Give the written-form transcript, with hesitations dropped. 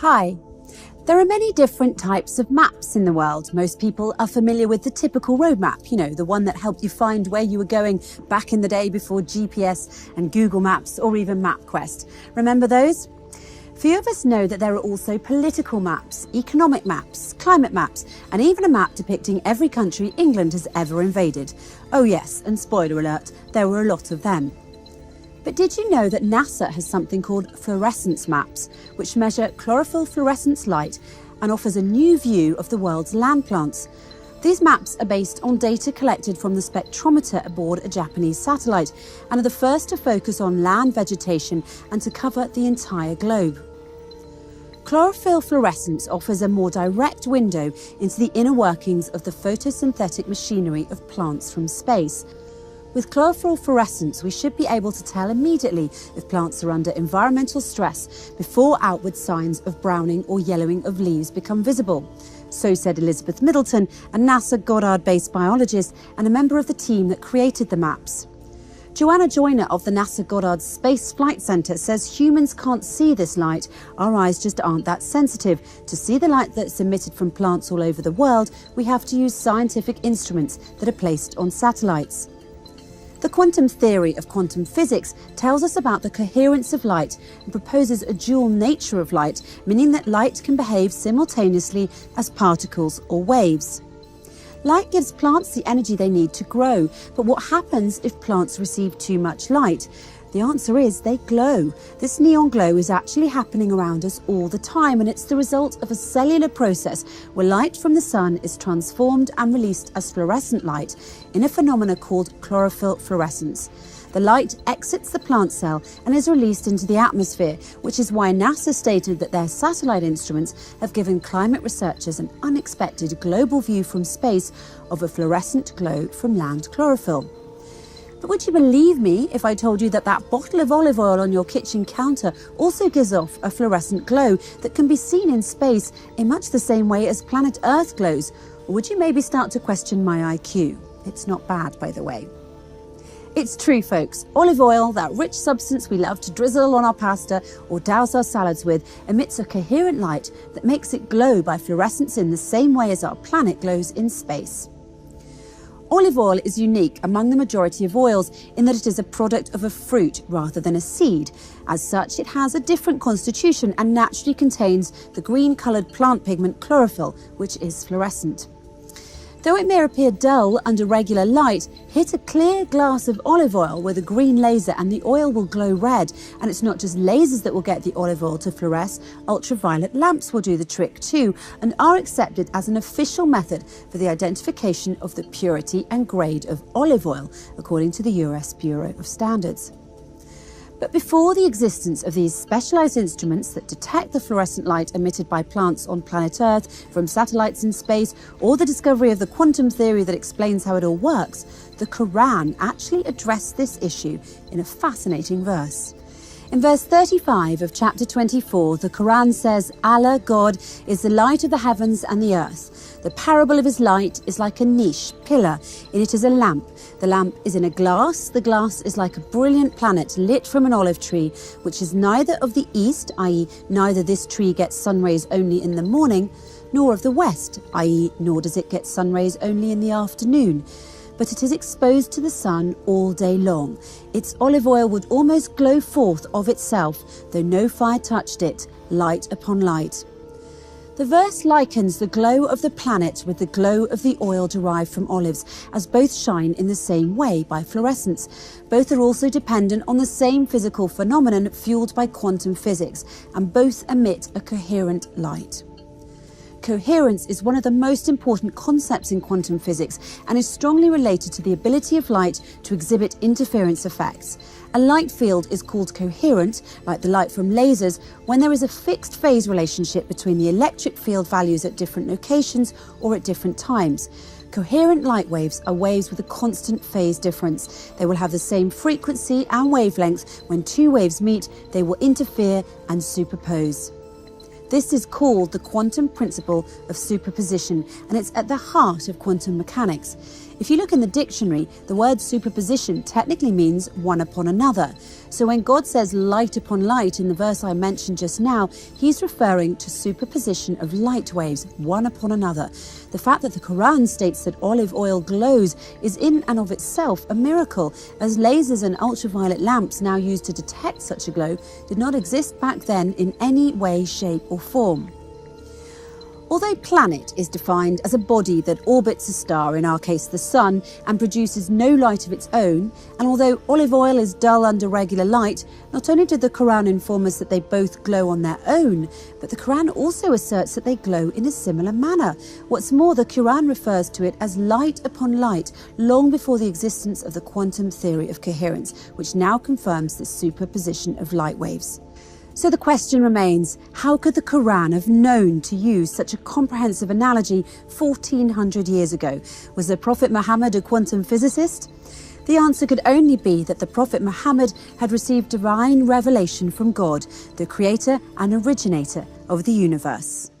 Hi. There are many different types of maps in the world. Most people are familiar with the typical road map, the one that helped you find where you were going back in the day before GPS and Google Maps or even MapQuest. Remember those? Few of us know that there are also political maps, economic maps, climate maps, and even a map depicting every country England has ever invaded. Oh yes, and spoiler alert, there were a lot of them. But did you know that NASA has something called fluorescence maps, which measure chlorophyll fluorescence light and offers a new view of the world's land plants? These maps are based on data collected from the spectrometer aboard a Japanese satellite and are the first to focus on land vegetation and to cover the entire globe. Chlorophyll fluorescence offers a more direct window into the inner workings of the photosynthetic machinery of plants from space. With chlorophyll fluorescence, we should be able to tell immediately if plants are under environmental stress before outward signs of browning or yellowing of leaves become visible. So said Elizabeth Middleton, a NASA Goddard-based biologist and a member of the team that created the maps. Joanna Joyner of the NASA Goddard Space Flight Center says humans can't see this light. Our eyes just aren't that sensitive. To see the light that's emitted from plants all over the world, we have to use scientific instruments that are placed on satellites. The quantum theory of quantum physics tells us about the coherence of light and proposes a dual nature of light, meaning that light can behave simultaneously as particles or waves. Light gives plants the energy they need to grow, but what happens if plants receive too much light? The answer is they glow. This neon glow is actually happening around us all the time, and it's the result of a cellular process where light from the sun is transformed and released as fluorescent light in a phenomenon called chlorophyll fluorescence. The light exits the plant cell and is released into the atmosphere, which is why NASA stated that their satellite instruments have given climate researchers an unexpected global view from space of a fluorescent glow from land chlorophyll. But would you believe me if I told you that that bottle of olive oil on your kitchen counter also gives off a fluorescent glow that can be seen in space in much the same way as planet Earth glows? Or would you maybe start to question my IQ? It's not bad, by the way. It's true, folks. Olive oil, that rich substance we love to drizzle on our pasta or douse our salads with, emits a coherent light that makes it glow by fluorescence in the same way as our planet glows in space. Olive oil is unique among the majority of oils in that it is a product of a fruit rather than a seed. As such, it has a different constitution and naturally contains the green-coloured plant pigment chlorophyll, which is fluorescent. Though it may appear dull under regular light, hit a clear glass of olive oil with a green laser and the oil will glow red. And it's not just lasers that will get the olive oil to fluoresce, ultraviolet lamps will do the trick too and are accepted as an official method for the identification of the purity and grade of olive oil, according to the US Bureau of Standards. But before the existence of these specialised instruments that detect the fluorescent light emitted by plants on planet Earth from satellites in space, or the discovery of the quantum theory that explains how it all works, the Quran actually addressed this issue in a fascinating verse. In verse 35 of chapter 24, the Quran says, Allah, God, is the light of the heavens and the earth. The parable of his light is like a niche, pillar. In it is a lamp. The lamp is in a glass. The glass is like a brilliant planet lit from an olive tree, which is neither of the east, i.e. neither this tree gets sun rays only in the morning, nor of the west, i.e. nor does it get sun rays only in the afternoon. But it is exposed to the sun all day long. Its olive oil would almost glow forth of itself, though no fire touched it, light upon light. The verse likens the glow of the planet with the glow of the oil derived from olives, as both shine in the same way by fluorescence. Both are also dependent on the same physical phenomenon fueled by quantum physics, and both emit a coherent light. Coherence is one of the most important concepts in quantum physics and is strongly related to the ability of light to exhibit interference effects. A light field is called coherent, like the light from lasers, when there is a fixed phase relationship between the electric field values at different locations or at different times. Coherent light waves are waves with a constant phase difference. They will have the same frequency and wavelength. When two waves meet, they will interfere and superpose. This is called the quantum principle of superposition, and it's at the heart of quantum mechanics. If you look in the dictionary, the word superposition technically means one upon another. So when God says light upon light in the verse I mentioned just now, he's referring to superposition of light waves, one upon another. The fact that the Quran states that olive oil glows is in and of itself a miracle, as lasers and ultraviolet lamps now used to detect such a glow did not exist back then in any way, shape or form. Although planet is defined as a body that orbits a star, in our case the sun, and produces no light of its own, and although olive oil is dull under regular light, not only did the Quran inform us that they both glow on their own, but the Quran also asserts that they glow in a similar manner. What's more, the Quran refers to it as light upon light, long before the existence of the quantum theory of coherence, which now confirms the superposition of light waves. So the question remains, how could the Quran have known to use such a comprehensive analogy 1400 years ago? Was the Prophet Muhammad a quantum physicist? The answer could only be that the Prophet Muhammad had received divine revelation from God, the creator and originator of the universe.